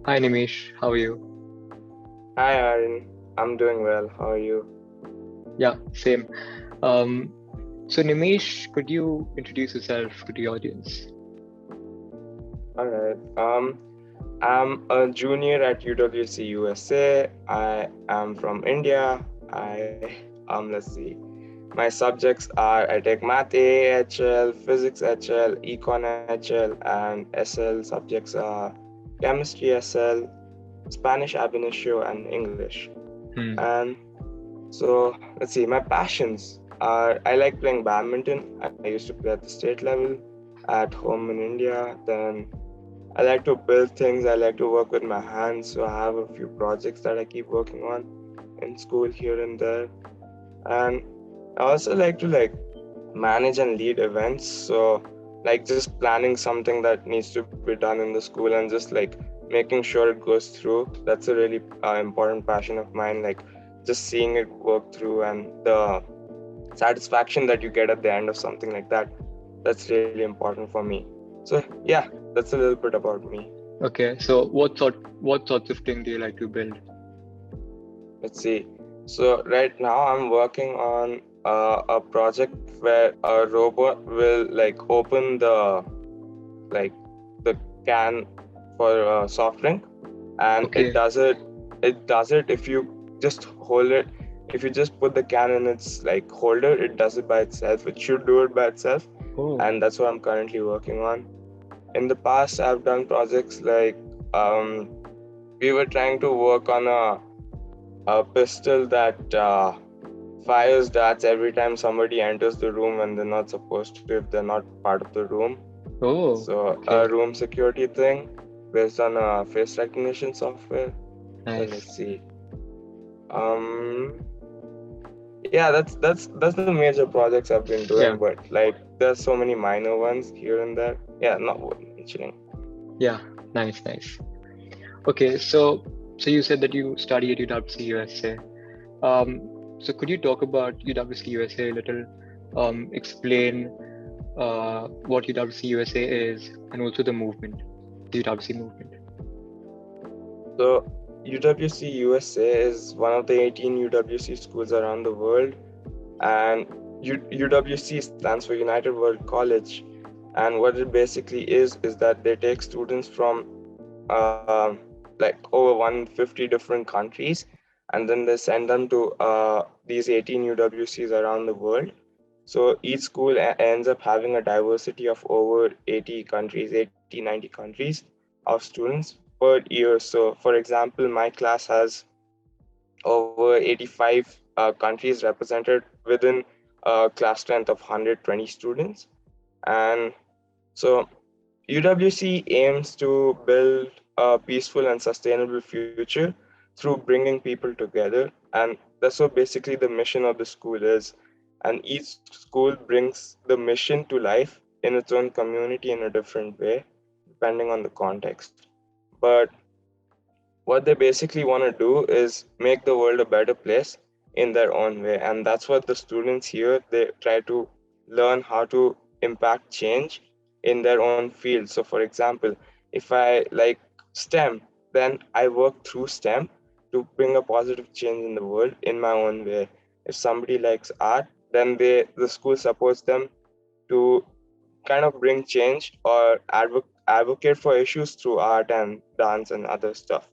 Hi Nimish, how are you? Hi, Aryan. I'm doing well. How are you? Yeah, same. Um, so Nimish, could you introduce yourself to the audience? All right. I'm a junior at UWC USA. I am from India. Let's see. My subjects are I take Math A, HL, Physics HL, Econ HL, and SL subjects are Chemistry SL, Spanish Ab Initio, and English. Hmm. And so let's see. My passions are I like playing badminton. I used to play at the state level at home in India. Then I like to build things. I like to work with my hands. So I have a few projects that I keep working on in school here and there. And I also like to manage and lead events. So like just planning something that needs to be done in the school and just making sure it goes through. That's a really important passion of mine. Like just seeing it work through and the satisfaction that you get at the end of something like that. That's really important for me. So yeah, that's a little bit about me. Okay, so what sorts of thing do you like to build? Let's see. So right now I'm working on a project where a robot will open like the can for a soft drink, and Okay. it does it if you just hold it. If you just put the can in its holder, it does it by itself. It should do it by itself, Oh, and that's what I'm currently working on. In the past, I've done projects um, we were trying to work on a pistol that fires darts every time somebody enters the room when they're not supposed to if they're not part of the room. oh, So a okay, room security thing based on a face recognition software. Then nice. let's see. Um, yeah, that's the major projects I've been doing, Yeah, but there's so many minor ones here and there. Yeah, not worth mentioning. yeah, nice, nice. Okay, so you said that you study at UWC USA. So could you talk about UWC USA a little? Explain what UWC USA is and also the movement, the UWC movement. So UWC USA is one of the 18 UWC schools around the world, and UWC stands for United World College. And what it basically is that they take students from over 150 different countries, and then they send them to these 18 UWCs around the world. So each school ends up having a diversity of over 80 countries, 80, 90 countries of students per year. So, for example, my class has over 85 countries represented within a class strength of 120 students. And so UWC aims to build a peaceful and sustainable future through bringing people together. And that's what basically the mission of the school is. And each school brings the mission to life in its own community in a different way, depending on the context. But what they basically want to do is make the world a better place in their own way. And that's what the students here, they try to learn how to impact change in their own field. So for example, if I like STEM, then I work through STEM to bring a positive change in the world in my own way. If somebody likes art, then the school supports them to kind of bring change or advocate for issues through art and dance and other stuff.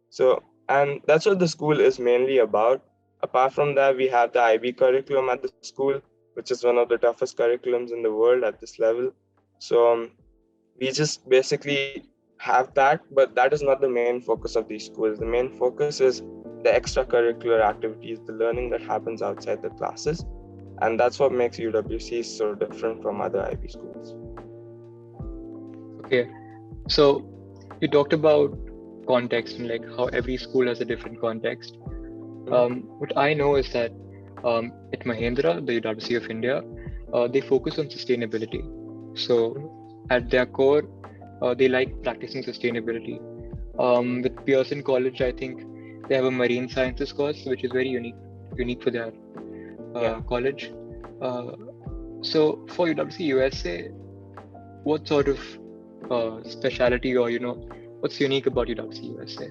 So, and that's what the school is mainly about. Apart from that, we have the IB curriculum at the school, which is one of the toughest curriculums in the world at this level. So, we just basically have that, but that is not the main focus of these schools. The main focus is the extracurricular activities, the learning that happens outside the classes. And that's what makes UWC so different from other IB schools. Okay, so you talked about context and like how every school has a different context. What I know is that at Mahindra, the University of India, they focus on sustainability. So at their core, they like practicing sustainability. With Pearson College, I think they have a marine sciences course, which is very unique for their Yeah. college. Uh, so for UWC USA, what sort of specialty or What's unique about UWC USA?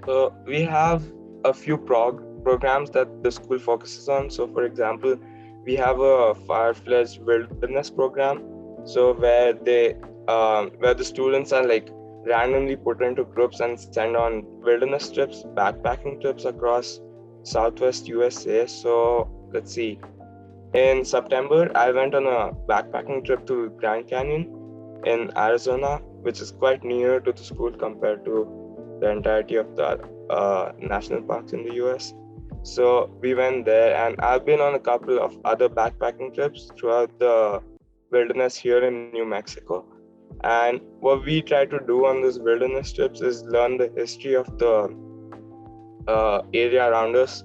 So we have a few programs that the school focuses on. So for example, we have a far-fetched wilderness program. So where the students are like randomly put into groups and sent on wilderness trips, backpacking trips across Southwest USA. So let's see. In September, I went on a backpacking trip to Grand Canyon in Arizona, which is quite near to the school compared to the entirety of the national parks in the US. So we went there, and I've been on a couple of other backpacking trips throughout the wilderness here in New Mexico. And what we try to do on these wilderness trips is learn the history of the area around us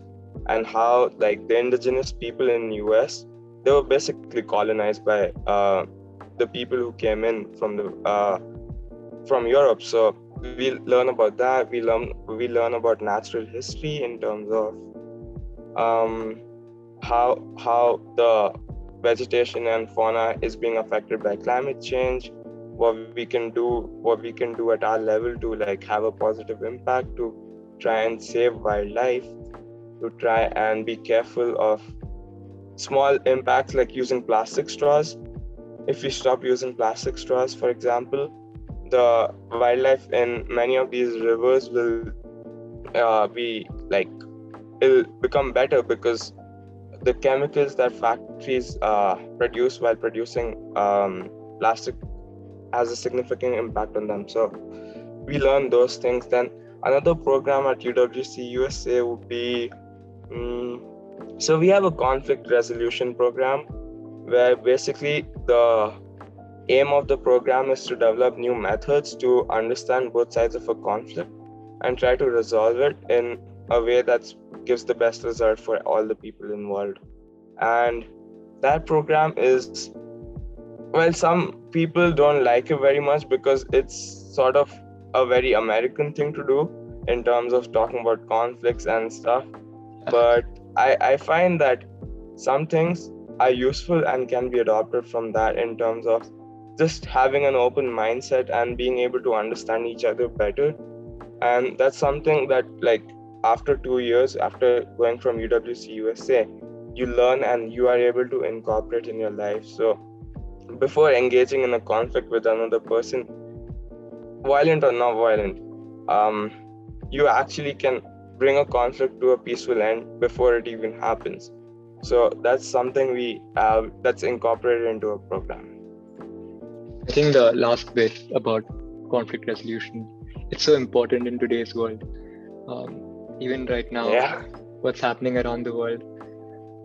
and how like the indigenous people in US, they were basically colonized by the people who came in from Europe. So we learn about that. We learn about natural history in terms of how the vegetation and fauna is being affected by climate change, what we can do at our level to like have a positive impact to try and save wildlife, to try and be careful of small impacts like using plastic straws. If we stop using plastic straws, for example, the wildlife in many of these rivers will be like, it'll become better because the chemicals that factories produce while producing plastic has a significant impact on them. So we learn those things. Then another program at UWC USA would be so we have a conflict resolution program where basically the aim of the program is to develop new methods to understand both sides of a conflict and try to resolve it in a way that gives the best result for all the people involved. And that program is, well, some people don't like it very much because it's sort of a very American thing to do in terms of talking about conflicts and stuff. But I find that some things are useful and can be adopted from that in terms of just having an open mindset and being able to understand each other better. And that's something that like after 2 years, after going from UWC USA, you learn and you are able to incorporate in your life. So before engaging in a conflict with another person, violent or not violent, you actually can bring a conflict to a peaceful end before it even happens. So that's something that's incorporated into a program. I think the last bit about conflict resolution, it's so important in today's world. Even right now, what's happening around the world,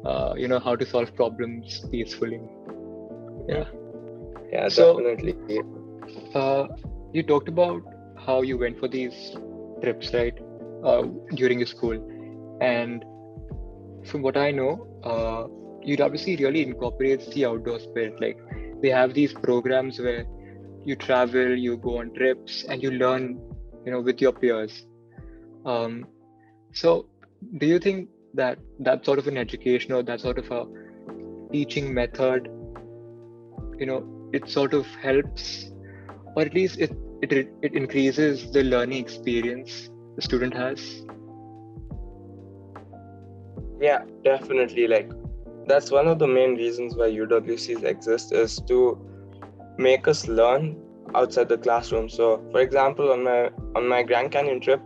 how to solve problems peacefully. Yeah, So, definitely. you talked about how you went for these trips, right, during your school. And from what I know, UWC really incorporates the outdoor spirit. Like they have these programs where you travel, you go on trips, and you learn, with your peers. So, do you think that that sort of an education or that sort of a teaching method, it sort of helps, or at least it increases the learning experience the student has? Yeah, definitely. Like that's one of the main reasons why UWCs exist, is to make us learn outside the classroom. So for example, on my Grand Canyon trip,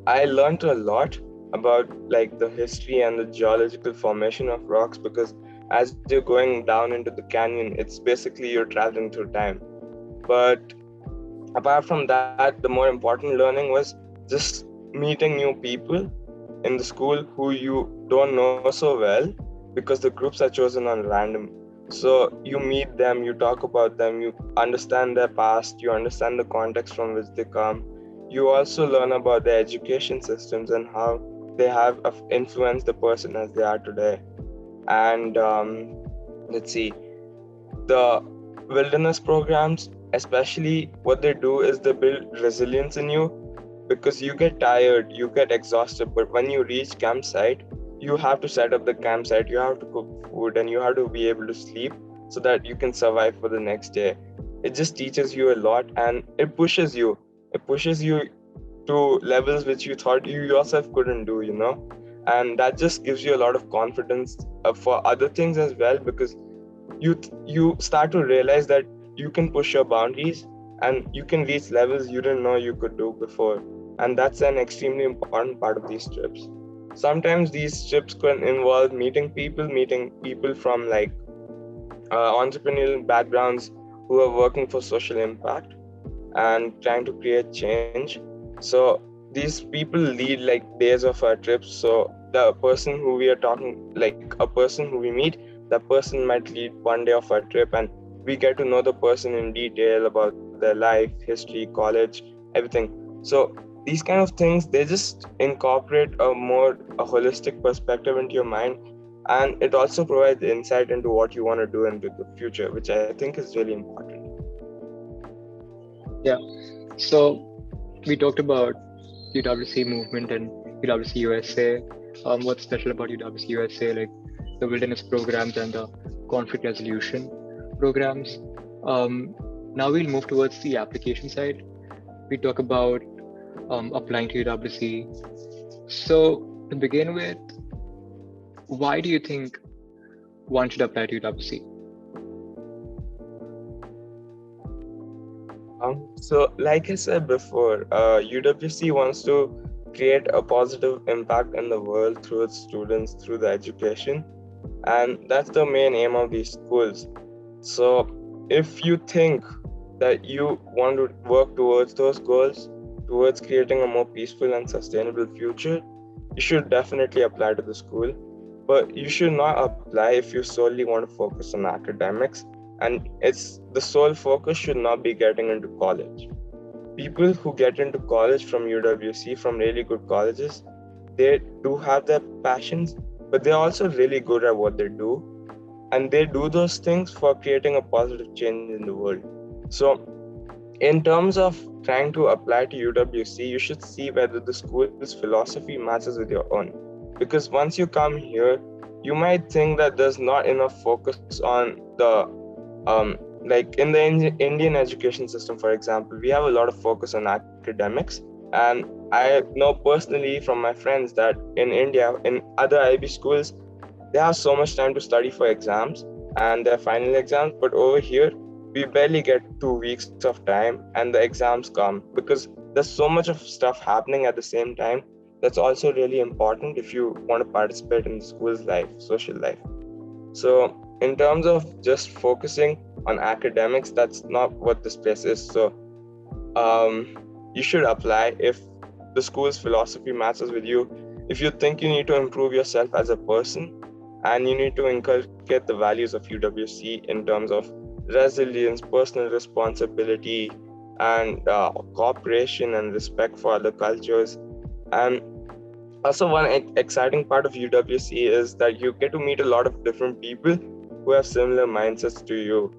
I learned a lot about like the history and the geological formation of rocks, because as you're going down into the canyon, it's basically you're traveling through time. But apart from that, the more important learning was just meeting new people in the school who you don't know so well, because the groups are chosen on random. So you meet them, you talk about them, you understand their past, you understand the context from which they come. You also learn about their education systems and how they have influenced the person as they are today. And let's see, the wilderness programs, especially what they do is they build resilience in you, because you get tired, you get exhausted, but when you reach campsite, you have to set up the campsite, you have to cook food, and you have to be able to sleep so that you can survive for the next day. it just teaches you a lot, and it pushes you to levels which you thought you yourself couldn't do, and that just gives you a lot of confidence for other things as well, because you start to realize that you can push your boundaries and you can reach levels you didn't know you could do before. And that's an extremely important part of these trips. Sometimes these trips can involve meeting people from like entrepreneurial backgrounds who are working for social impact and trying to create change. So these people lead like days of our trips. So the person who we are talking, like a person who we meet, that person might lead one day of our trip, and we get to know the person in detail about their life, history, college, everything. So these kind of things, they just incorporate a holistic perspective into your mind, and it also provides insight into what you want to do into the future, which I think is really important. Yeah. So we talked about UWC movement and UWC USA. What's special about UWC USA, like the wilderness programs and the conflict resolution programs. Now we'll move towards the application side. We talk about applying to UWC. So to begin with, why do you think one should apply to UWC? So like I said before, UWC wants to create a positive impact in the world through its students, through the education, and that's the main aim of these schools. So if you think that you want to work towards those goals, towards creating a more peaceful and sustainable future, you should definitely apply to the school. But you should not apply if you solely want to focus on academics, and it's the sole focus should not be getting into college. People who get into college from UWC, from really good colleges, they do have their passions, but they're also really good at what they do, and they do those things for creating a positive change in the world. So in terms of trying to apply to UWC, you should see whether the school's philosophy matches with your own. Because once you come here, you might think that there's not enough focus on like in the Indian education system, for example, we have a lot of focus on academics. And I know personally from my friends that in India, in other IB schools, they have so much time to study for exams and their final exams. But over here, we barely get 2 weeks of time and the exams come, because there's so much of stuff happening at the same time. That's also really important if you want to participate in the school's life, social life. So in terms of just focusing on academics, that's not what this place is. So you should apply if the school's philosophy matches with you, if you think you need to improve yourself as a person and you need to inculcate the values of UWC in terms of resilience, personal responsibility, and cooperation and respect for other cultures. And also one exciting part of UWC is that you get to meet a lot of different people who have similar mindsets to you.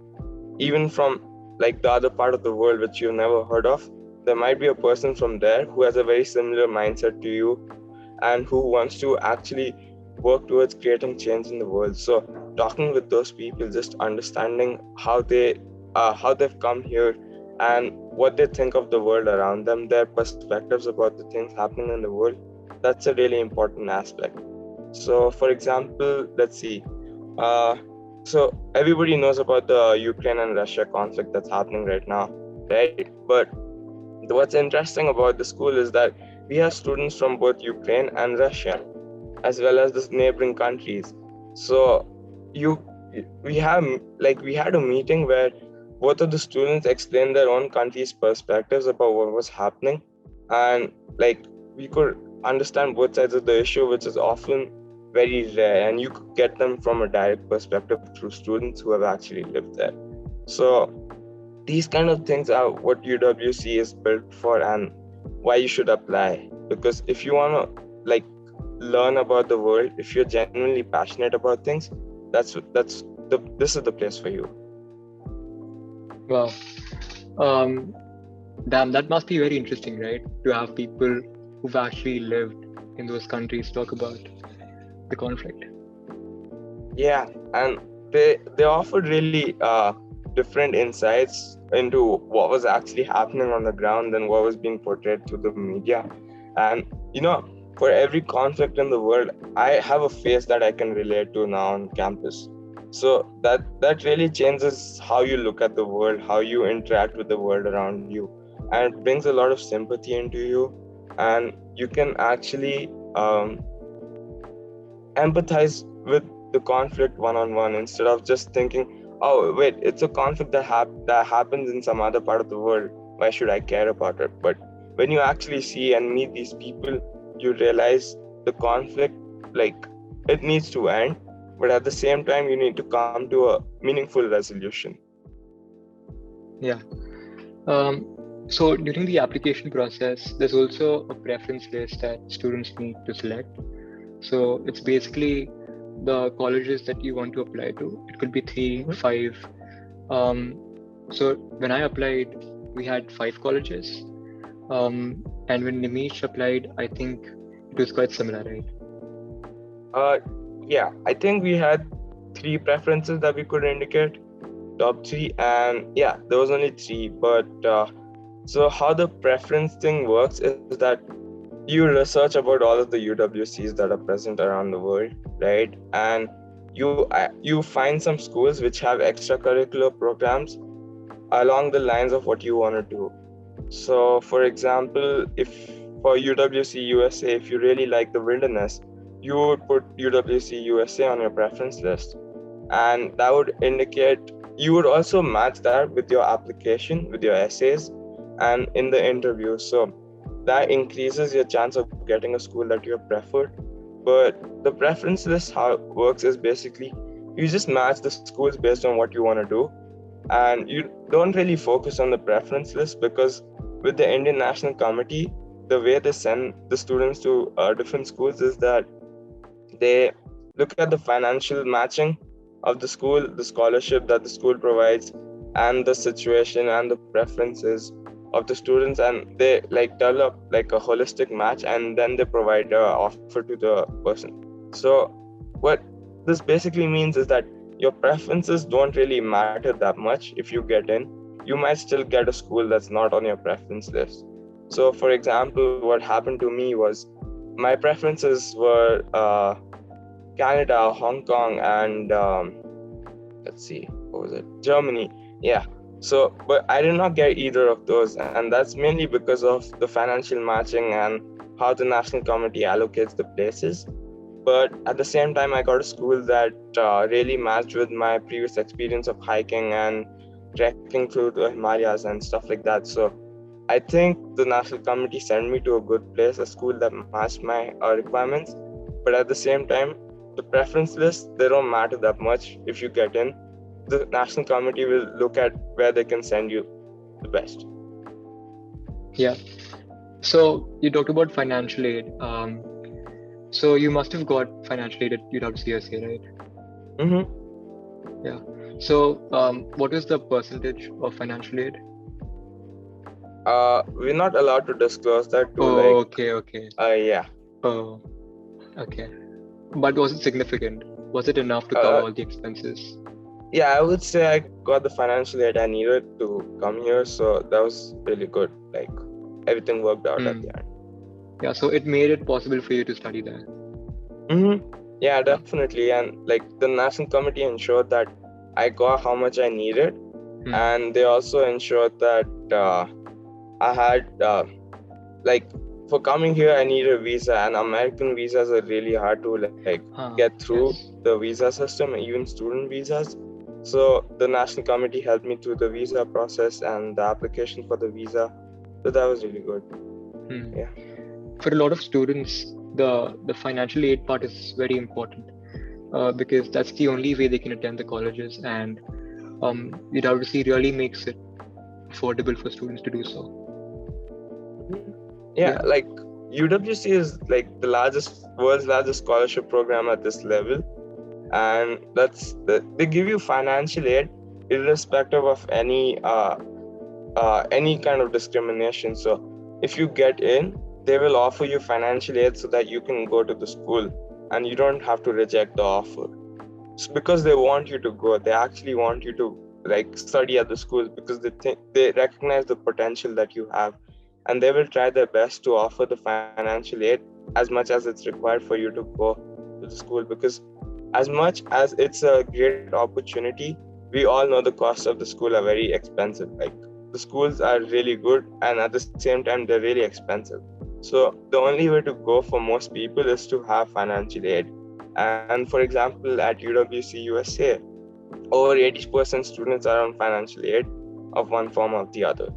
Even from like the other part of the world which you've never heard of, there might be a person from there who has a very similar mindset to you and who wants to actually work towards creating change in the world. So talking with those people, just understanding how they've come here and what they think of the world around them, their perspectives about the things happening in the world, that's a really important aspect. So for example, let's see, so everybody knows about the Ukraine and Russia conflict that's happening right now, right? But what's interesting about the school is that we have students from both Ukraine and Russia, as well as the neighboring countries. So we had a meeting where both of the students explained their own country's perspectives about what was happening, and like we could understand both sides of the issue, which is often very rare, and you could get them from a direct perspective through students who have actually lived there. So these kind of things are what UWC is built for and why you should apply. Because if you want to like learn about the world, if you're genuinely passionate about things, this is the place for you. Wow. Damn, that must be very interesting, right? To have people who've actually lived in those countries talk about the conflict. Yeah, and they offered really different insights into what was actually happening on the ground than what was being portrayed through the media. And for every conflict in the world, I have a face that I can relate to now on campus. So that really changes how you look at the world, how you interact with the world around you, and it brings a lot of sympathy into you, and you can actually empathize with the conflict one-on-one instead of just thinking, oh wait, it's a conflict that happens in some other part of the world, why should I care about it? But when you actually see and meet these people, you realize the conflict, like, it needs to end, but at the same time you need to come to a meaningful resolution. Yeah. So during the application process, there's also a preference list that students need to select. So it's basically the colleges that you want to apply to. It could be 3, 5. So when I applied, we had 5 colleges. And when Nimish applied, I think it was quite similar, right? Yeah, I think we had 3 preferences that we could indicate, top 3, and yeah, there was only 3. But so how the preference thing works is that you research about all of the UWCs that are present around the world, right? And you find some schools which have extracurricular programs along the lines of what you want to do. So for example, if for UWC USA, if you really like the wilderness, you would put UWC USA on your preference list, and that would indicate you would also match that with your application, with your essays, and in the interview. So that increases your chance of getting a school that you have preferred. But the preference list, how it works is basically you just match the schools based on what you want to do, and you don't really focus on the preference list, because with the Indian National Committee, the way they send the students to different schools is that they look at the financial matching of the school, the scholarship that the school provides, and the situation and the preferences of the students, and they develop a holistic match, and then they provide an offer to the person. So what this basically means is that your preferences don't really matter that much. If you get in, you might still get a school that's not on your preference list. So for example, what happened to me was my preferences were Canada, Hong Kong, and Germany. Yeah. So, but I did not get either of those, and that's mainly because of the financial matching and how the National Committee allocates the places. But at the same time, I got a school that really matched with my previous experience of hiking and trekking through the Himalayas and stuff like that. So I think the National Committee sent me to a good place, a school that matched my requirements. But at the same time, the preference list, they don't matter that much if you get in. The National Committee will look at where they can send you the best. Yeah. So you talked about financial aid. So you must have got financial aid at UWC USA, right? Mm-hmm. Yeah. So what is the percentage of financial aid? We're not allowed to disclose that to okay. Yeah. Oh, okay. But was it significant? Was it enough to cover all the expenses? Yeah, I would say I got the financial aid I needed to come here, so that was really good. Everything worked out at the end. Yeah, so it made it possible for you to study there. Mm-hmm. Yeah, definitely. And the National Committee ensured that I got how much I needed, and they also ensured that I had for coming here, I need a visa, and American visas are really hard to get through the visa system, even student visas. So the National Committee helped me through the visa process and the application for the visa. So that was really good. Yeah. For a lot of students, the financial aid part is very important because that's the only way they can attend the colleges, and UWC really makes it affordable for students to do so. Yeah, UWC is the world's largest scholarship program at this level, and they give you financial aid irrespective of any kind of discrimination. So if you get in, they will offer you financial aid so that you can go to the school, and you don't have to reject the offer. It's because they want you to go. They actually want you to like study at the schools because they recognize the potential that you have, and they will try their best to offer the financial aid as much as it's required for you to go to the school, because as much as it's a great opportunity, we all know the costs of the school are very expensive. Like, the schools are really good, and at the same time they're really expensive. So the only way to go for most people is to have financial aid. And for example, at UWC USA, over 80% students are on financial aid of one form or the other.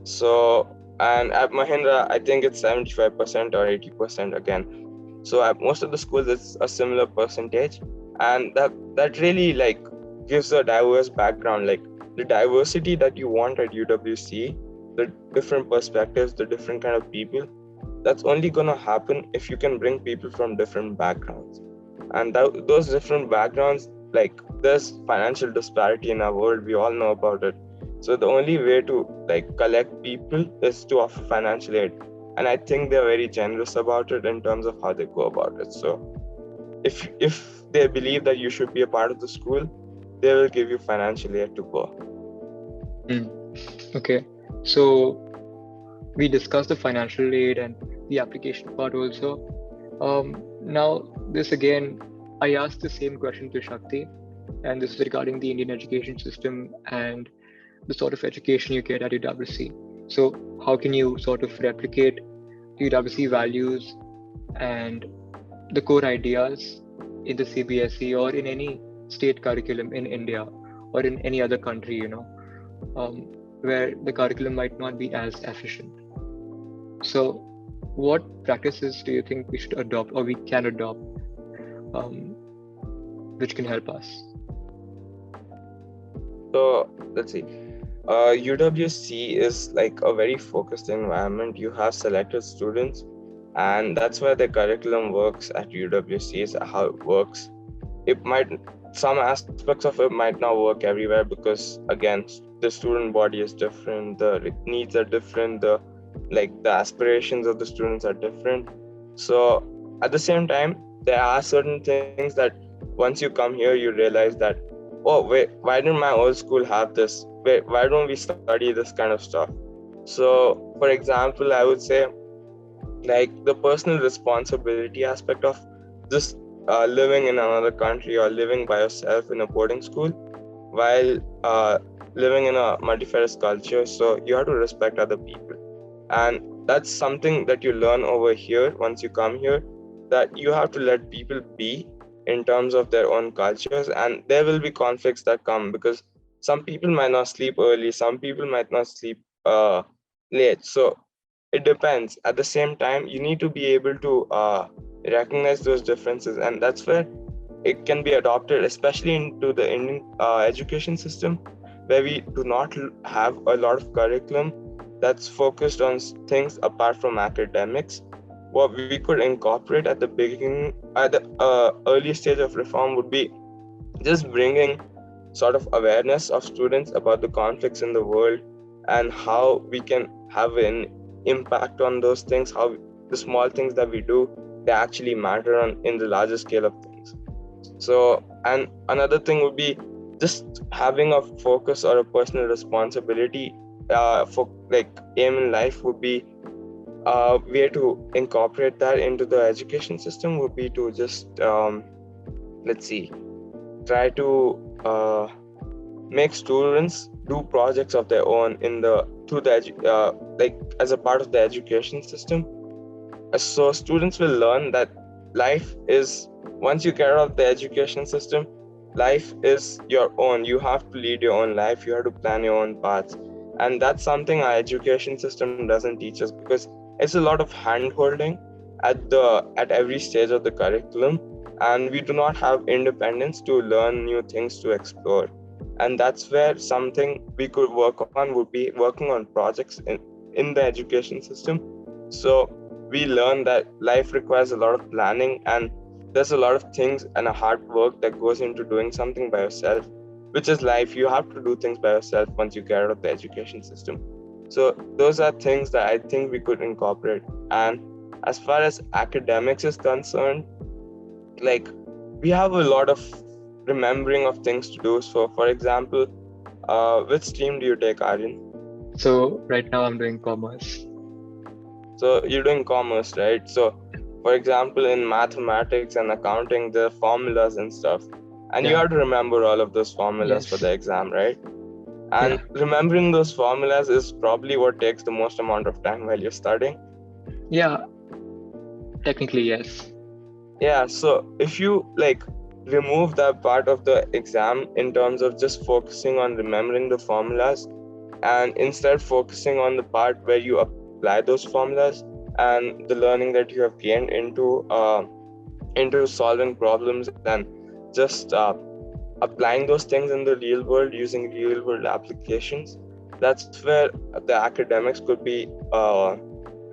So, and at Mahindra, I think it's 75% or 80% again. So at most of the schools, it's a similar percentage, and that really like gives a diverse background, like the diversity that you want at UWC, the different perspectives, the different kind of people. That's only gonna happen if you can bring people from different backgrounds, and those different backgrounds, like there's financial disparity in our world, we all know about it. So the only way to like collect people is to offer financial aid, and I think they're very generous about it in terms of how they go about it. So if they believe that you should be a part of the school, they will give you financial aid to go. Okay, so we discussed the financial aid and the application part also. Now this again, I asked the same question to Shakti, and this is regarding the Indian education system and the sort of education you get at UWC. So how can you sort of replicate UWC values and the core ideas in the CBSE or in any state curriculum in India or in any other country, where the curriculum might not be as efficient? So what practices do you think we should adopt or we can adopt, which can help us? So let's see. UWC is like a very focused environment. You have selected students, and that's where the curriculum works at UWC, is how it works. Some aspects of it might not work everywhere because again, the student body is different, the needs are different, the aspirations of the students are different. So at the same time, there are certain things that once you come here, you realize that, oh wait, why didn't my old school have this? Wait, why don't we study this kind of stuff? So for example, I would say like the personal responsibility aspect of just living in another country or living by yourself in a boarding school while living in a multifarious culture. So you have to respect other people, and that's something that you learn over here once you come here, that you have to let people be in terms of their own cultures, and there will be conflicts that come because some people might not sleep early, some people might not sleep late. So it depends. At the same time, you need to be able to recognize those differences, and that's where it can be adopted, especially into the Indian education system, where we do not have a lot of curriculum that's focused on things apart from academics. What we could incorporate at the beginning, at the early stage of reform, would be just bringing sort of awareness of students about the conflicts in the world and how we can have an impact on those things, how the small things that we do, they actually matter in the larger scale of things. So, and another thing would be just having a focus or a personal responsibility for like aim in life would be way to incorporate that into the education system would be to just try to make students do projects of their own as a part of the education system. So students will learn that life is, once you get out of the education system, life is your own. You have to lead your own life, you have to plan your own paths, and that's something our education system doesn't teach us, because it's a lot of hand holding at every stage of the curriculum, and we do not have independence to learn new things, to explore. And that's where something we could work on would be working on projects in the education system. So we learn that life requires a lot of planning, and there's a lot of things and a hard work that goes into doing something by yourself, which is life. You have to do things by yourself once you get out of the education system. So those are things that I think we could incorporate. And as far as academics is concerned, like we have a lot of remembering of things to do. So for example, Which stream do you take, Aryan? So right now I'm doing commerce. So you're doing commerce, right? So, for example, in mathematics and accounting, there are formulas and stuff, and you Yeah. have to remember all of those formulas for Yes. the exam, right? Yeah. And remembering those formulas is probably what takes the most amount of time while you're studying. Yeah. Technically, yes. Yeah, so if you like remove that part of the exam in terms of just focusing on remembering the formulas and instead focusing on the part where you apply those formulas and the learning that you have gained into solving problems and just applying those things in the real world using real world applications, that's where the academics could be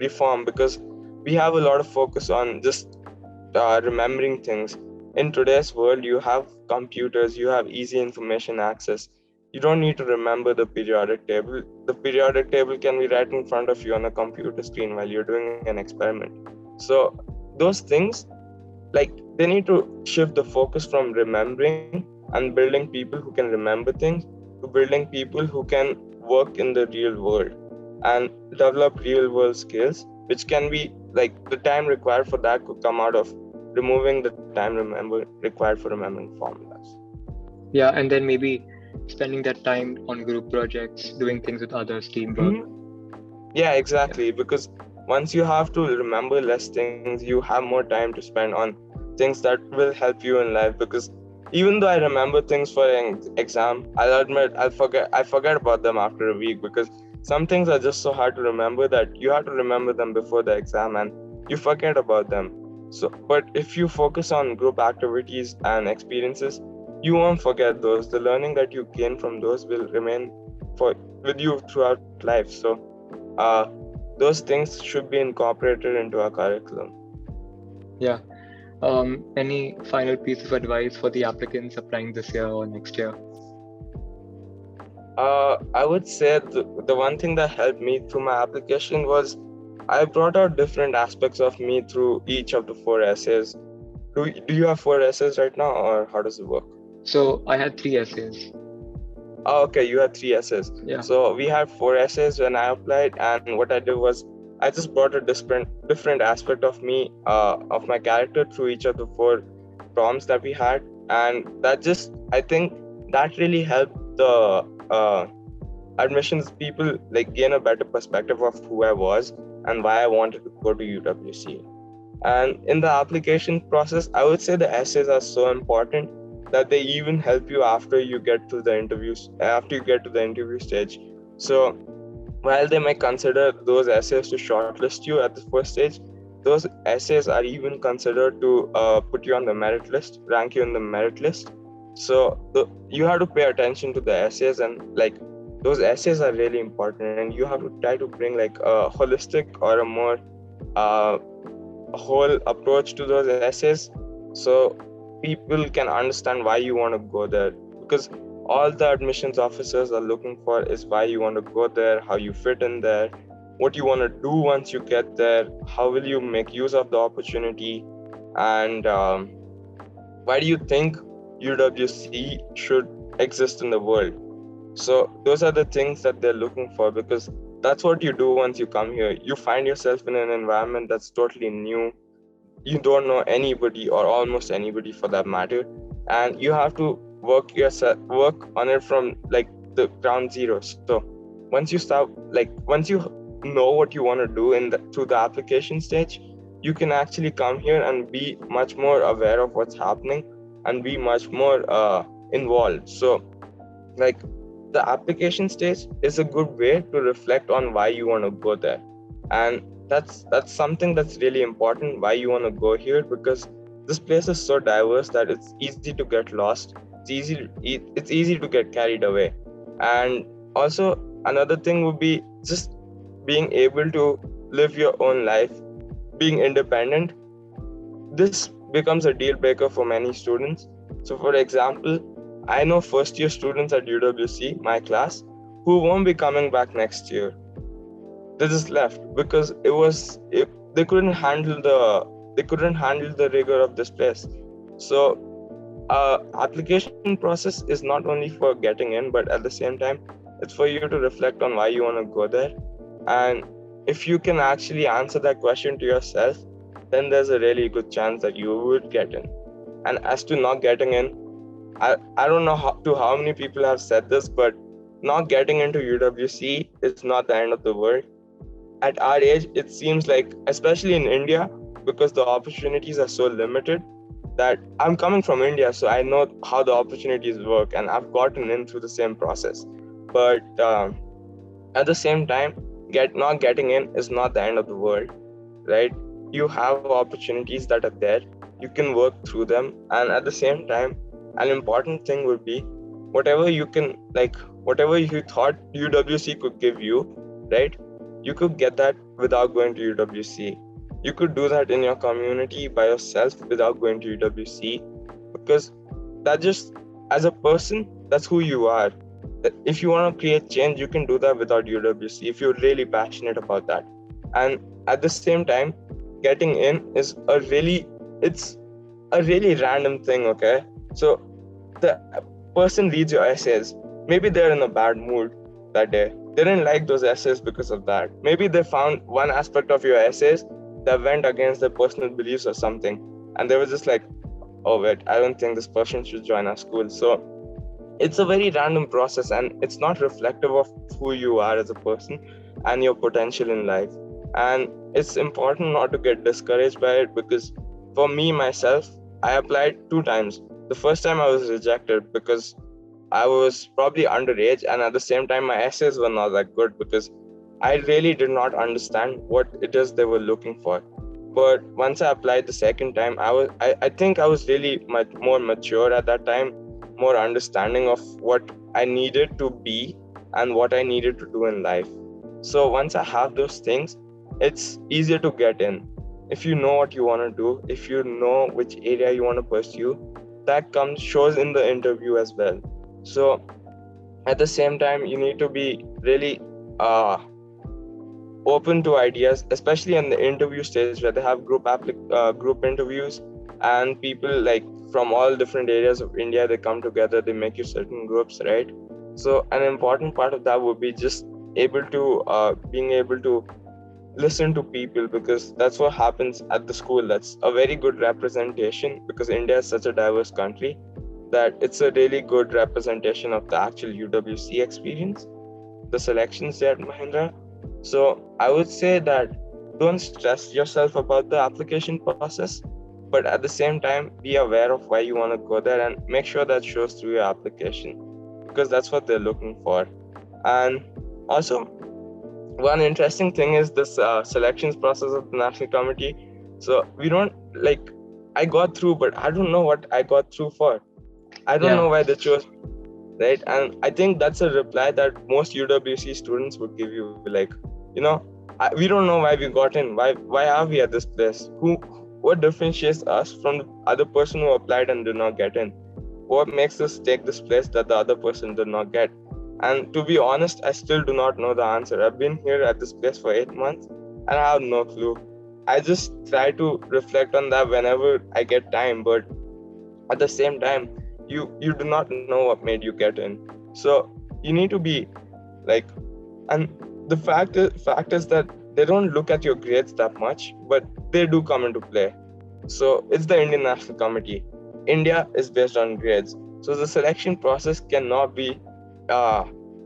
reformed, because we have a lot of focus on just remembering things. In today's world, you have computers, you have easy information access. You don't need to remember the periodic table. The periodic table can be right in front of you on a computer screen while you're doing an experiment. So those things, like, they need to shift the focus from remembering and building people who can remember things to building people who can work in the real world and develop real world skills, which can be like the time required for that could come out of removing the time required for remembering formulas. Yeah. And then maybe spending that time on group projects, doing things with others, teamwork. Mhm. Yeah, Yeah. exactly. Because once you have to remember less things, you have more time to spend on things that will help you in life. Because even though I remember things for an exam, I'll admit I forget about them after a week, because some things are just so hard to remember that you have to remember them before the exam and you forget about them. So, but if you focus on group activities and experiences, you won't forget those. The learning that you gain from those will remain for with you throughout life. So uh, those things should be incorporated into our curriculum. Yeah. Any final piece of advice for the applicants applying this year or next year? I would say the one thing that helped me through my application was I brought out different aspects of me through each of the four essays. Do you have four essays right now, or how does it work? So I had 3 essays. Oh, okay, you had three essays. Yeah. So we had four essays when I applied, and what I did was I just brought a different aspect of me, of my character through each of the four prompts that we had, and that just I think that really helped the admissions people like gain a better perspective of who I was and why I wanted to go to UWC. And in the application process, I would say the essays are so important that they even help you after you get to the interviews, after you get to the interview stage. So while they may consider those essays to shortlist you at the first stage, those essays are even considered to put you on the merit list, rank you in the merit list. So you have to pay attention to the essays, and like those essays are really important, and you have to try to bring like a holistic or a more uh, whole approach to those essays, so people can understand why you want to go there, because all the admissions officers are looking for is why you want to go there, how you fit in there, what you want to do once you get there, how will you make use of the opportunity, and why do you think UWC should exist in the world. So those are the things that they're looking for, because that's what you do once you come here. You find yourself in an environment that's totally new. You don't know anybody or almost anybody for that matter, and you have to work on it from like the ground zero. So once you know what you want to do through the application stage, you can actually come here and be much more aware of what's happening and be much more involved. So like the application stage is a good way to reflect on why you want to go there, and that's something that's really important, why you want to go here, because this place is so diverse that it's easy to get lost. It's easy to get carried away. And also another thing would be just being able to live your own life, being independent. This becomes a deal breaker for many students. So, for example, I know first year students at UWC, my class, who won't be coming back next year. They just left because they couldn't handle the rigor of this place. So application process is not only for getting in, but at the same time, it's for you to reflect on why you want to go there. And if you can actually answer that question to yourself, then there's a really good chance that you would get in. And as to not getting in, I don't know how many people have said this, but not getting into UWC is not the end of the world. At our age, it seems like, especially in India, because the opportunities are so limited, that I'm coming from India, so I know how the opportunities work, and I've gotten in through the same process. But at the same time, not getting in is not the end of the world, right? You have opportunities that are there. You can work through them, and at the same time, an important thing would be whatever you can, like whatever you thought UWC could give you, right? You could get that without going to UWC. You could do that in your community by yourself without going to UWC, because that just, as a person, that's who you are. If you want to create change, you can do that without UWC if you're really passionate about that. And at the same time, getting in is it's a really random thing, okay? So the person reads your essays. Maybe they're in a bad mood that day. They didn't like those essays because of that. Maybe they found one aspect of your essays that went against their personal beliefs or something. And they were just like, oh, wait, I don't think this person should join our school. So it's a very random process, and it's not reflective of who you are as a person and your potential in life. And it's important not to get discouraged by it, because for me, myself, I applied 2 times. The first time I was rejected because I was probably underage, and at the same time, my essays were not that good because I really did not understand what it is they were looking for. But once I applied the second time, I think I was really much more mature at that time, more understanding of what I needed to be and what I needed to do in life. So once I have those things, it's easier to get in. If you know what you want to do, if you know which area you want to pursue, that shows in the interview as well. So at the same time, you need to be really open to ideas, especially in the interview stage where they have group interviews, and people like from all different areas of India, they come together, they make you certain groups, right? So an important part of that would be just being able to listen to people, because that's what happens at the school. That's a very good representation, because India is such a diverse country that it's a really good representation of the actual UWC experience, the selections there at Mahindra. So I would say that don't stress yourself about the application process, but at the same time, be aware of why you want to go there and make sure that shows through your application, because that's what they're looking for. And also, one interesting thing is this selections process of the national committee. So we don't I got through, but I don't know what I got through for. I don't know why they chose, right? And I think that's a reply that most UWC students would give you, we don't know why we got in. Why are we at this place? What differentiates us from the other person who applied and did not get in? What makes us take this place that the other person did not get? And to be honest, I still do not know the answer. I've been here at this place for 8 months and I have no clue. I just try to reflect on that whenever I get time, but at the same time, you do not know what made you get in. So you need to be and the fact is that they don't look at your grades that much, but they do come into play. So it's the Indian National Committee. India is based on grades. So the selection process cannot be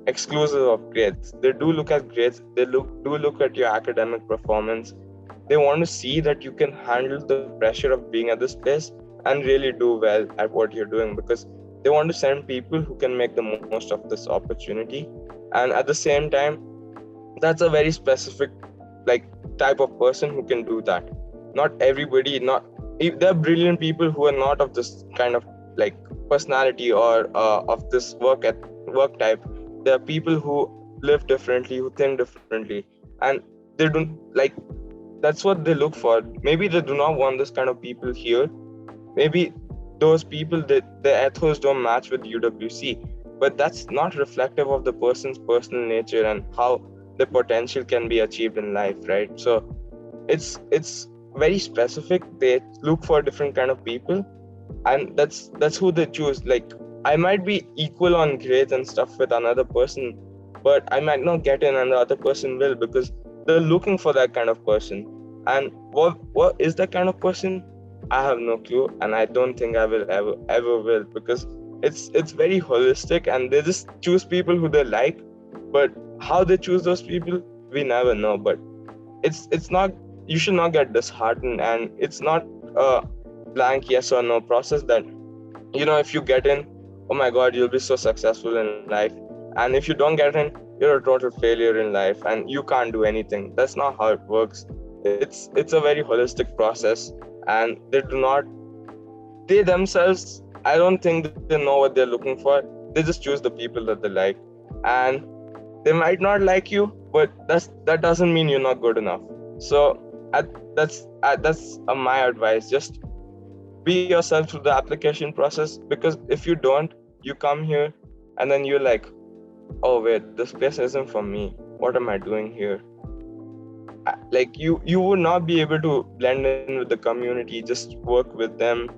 exclusive of grades. They do look at grades. They do look at your academic performance. They want to see that you can handle the pressure of being at this place and really do well at what you're doing, because they want to send people who can make the most of this opportunity. And at the same time, that's a very specific type of person who can do that. Not everybody, there are brilliant people who are not of this kind of personality or of this work type. There are people who live differently, who think differently, and they don't that's what they look for. Maybe they do not want this kind of people here. Maybe those people, their ethos don't match with UWC, but that's not reflective of the person's personal nature and how the potential can be achieved in life, right? So it's very specific. They look for different kind of people, and that's who they choose. Like, I might be equal on grades and stuff with another person, but I might not get in and the other person will, because they're looking for that kind of person. And what is that kind of person? I have no clue, and I don't think I will ever will, because it's very holistic, and they just choose people who they like. But how they choose those people, we never know. But it's not, you should not get disheartened, and it's not a blank yes or no process that, if you get in, oh my god, you'll be so successful in life, and if you don't get in, you're a total failure in life and you can't do anything. That's not how it works. It's a very holistic process, and they themselves, I don't think they know what they're looking for. They just choose the people that they like, and they might not like you, but that doesn't mean you're not good enough. So that's my advice. Just be yourself through the application process, because if you don't, you come here and then you're like, oh wait, this place isn't for me, what am I doing here? Like, you would not be able to blend in with the community, just work with them,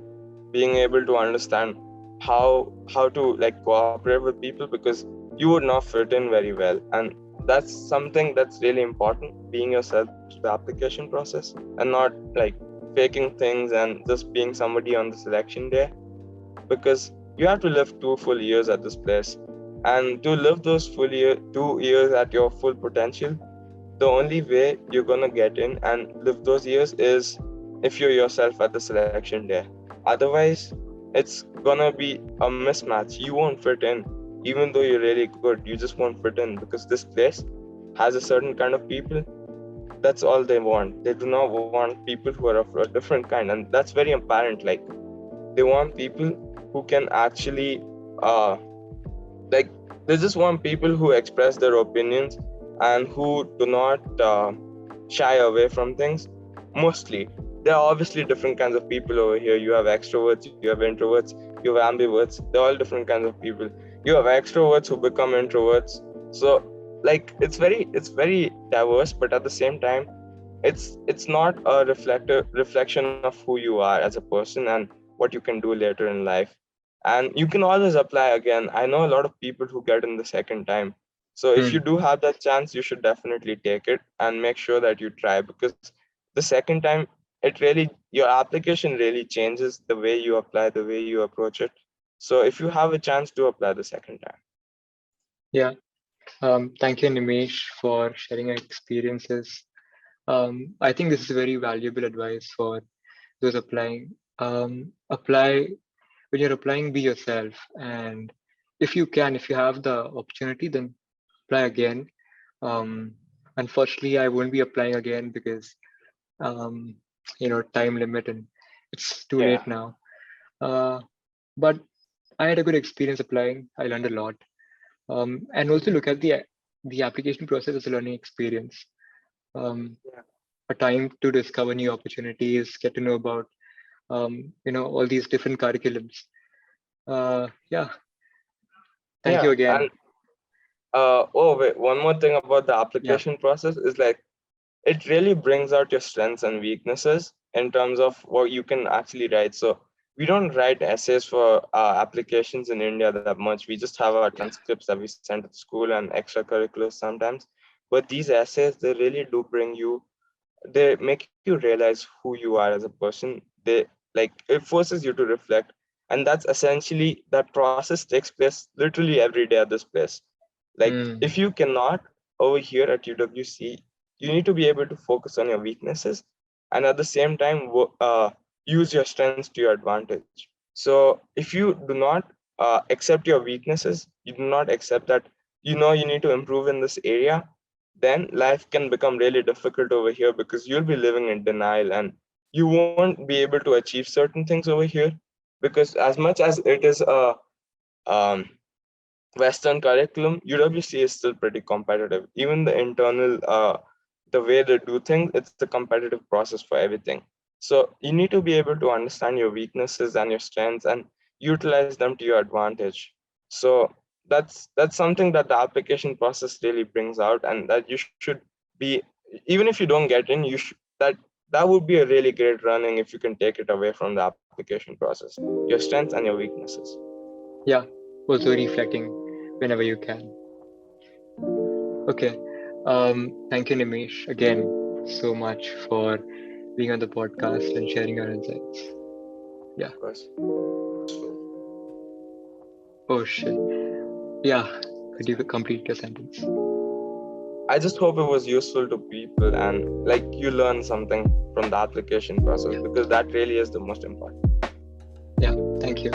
being able to understand how to like cooperate with people, because you would not fit in very well. And that's something that's really important, being yourself through the application process, and not like faking things and just being somebody on the selection day, because you have to live 2 full years at this place. And to live those 2 years at your full potential, the only way you're gonna get in and live those years is if you're yourself at the selection day. Otherwise, it's gonna be a mismatch. You won't fit in. Even though you're really good, you just won't fit in, because this place has a certain kind of people. That's all they want. They do not want people who are of a different kind, and that's very apparent. Like, they want people who can actually uh like they just want people who express their opinions and who do not shy away from things. Mostly, there are obviously different kinds of people over here. You have extroverts, you have introverts, you have ambiverts. They're all different kinds of people. You have extroverts who become introverts. So, like, it's very diverse, but at the same time, it's not a reflection of who you are as a person and what you can do later in life. And you can always apply again. I know a lot of people who get in the second time. So if you Hmm. do have that chance, you should definitely take it and make sure that you try, because the second time, your application really changes the way you apply, the way you approach it. So if you have a chance to apply the second time. Yeah. Thank you, Nimish, for sharing your experiences. I think this is very valuable advice for those applying. Apply when you're applying, be yourself, and if you have the opportunity, then apply again. Um, Unfortunately, I won't be applying again because um, time limit and it's too Yeah. late now. Uh, but I had a good experience applying. I learned a lot, and also look at the application process as a learning experience. Um, Yeah. a time to discover new opportunities, get to know about all these different curriculums. Yeah, thank you Yeah. again. And oh wait, one more thing about the Yeah. application process is, like, it really brings out your strengths and weaknesses in terms of what you can actually write. So we don't write essays for applications in India that much. We just have our transcripts that we send to school and extracurriculars sometimes. But these essays, they really do they make you realize who you are as a person. They, like, it forces you to reflect. And that's essentially, that process takes place literally every day at this place. Like, if Mm, you cannot over here at UWC, you need to be able to focus on your weaknesses, and at the same time use your strengths to your advantage. So if you do not accept your weaknesses, you do not accept that you need to improve in this area, then life can become really difficult over here, because you'll be living in denial and you won't be able to achieve certain things over here. Because as much as it is a um, Western curriculum, UWC is still pretty competitive. Even the way they do things, it's a competitive process for everything. So you need to be able to understand your weaknesses and your strengths and utilize them to your advantage. So that's something that the application process really brings out, and that you should be, even if you don't get in, you should that that would be a really great running if you can take it away from the application process, your strengths and your weaknesses. Yeah, also reflecting whenever you can. Okay. Thank you, Nimish, again so much for being on the podcast and sharing your insights. Yeah. Of course. Oh shit. Yeah. Could you complete your sentence? I just hope it was useful to people and like you learn something from the application process, because that really is the most important. Yeah. Thank you.